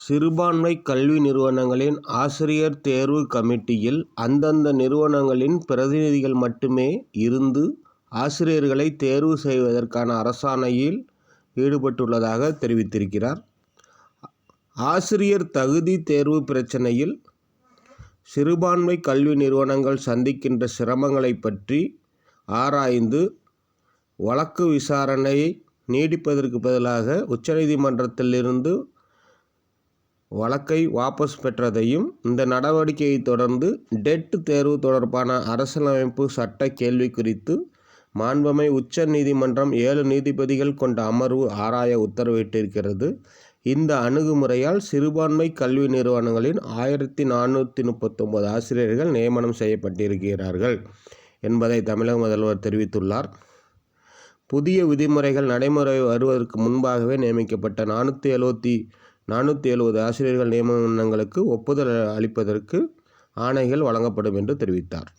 சிறுபான்மை கல்வி நிறுவனங்களின் ஆசிரியர் தேர்வு கமிட்டியில் அந்தந்த நிறுவனங்களின் பிரதிநிதிகள் மட்டுமே இருந்து ஆசிரியர்களை தேர்வு செய்வதற்கான அரசாணையில் ஈடுபட்டுள்ளதாக தெரிவித்திருக்கிறார். ஆசிரியர் தகுதி தேர்வு பிரச்சினையில் சிறுபான்மை கல்வி நிறுவனங்கள் சந்திக்கின்ற சிரமங்களை பற்றி ஆராய்ந்து வழக்கு விசாரணையை நீடிப்பதற்கு பதிலாக உச்சநீதிமன்றத்திலிருந்து வழக்கை வாபஸ் பெற்றதையும், இந்த நடவடிக்கையை தொடர்ந்து டெட் தேர்வு தொடர்பான அரசியலமைப்பு சட்ட கேள்வி குறித்து மாண்புமை உச்ச நீதிமன்றம் 7 நீதிபதிகள் கொண்ட அமர்வு ஆராய உத்தரவிட்டிருக்கிறது. இந்த அணுகுமுறையால் சிறுபான்மை கல்வி நிறுவனங்களின் 1439 ஆசிரியர்கள் நியமனம் செய்யப்பட்டிருக்கிறார்கள் என்பதை தமிழக முதல்வர் தெரிவித்துள்ளார். புதிய விதிமுறைகள் நடைமுறை வருவதற்கு முன்பாகவே நியமிக்கப்பட்ட 470 ஆசிரியர்கள் நியமனங்களுக்கு ஒப்புதல் அளிப்பதற்கு ஆணைகள் வழங்கப்படும் என்று தெரிவித்தார்.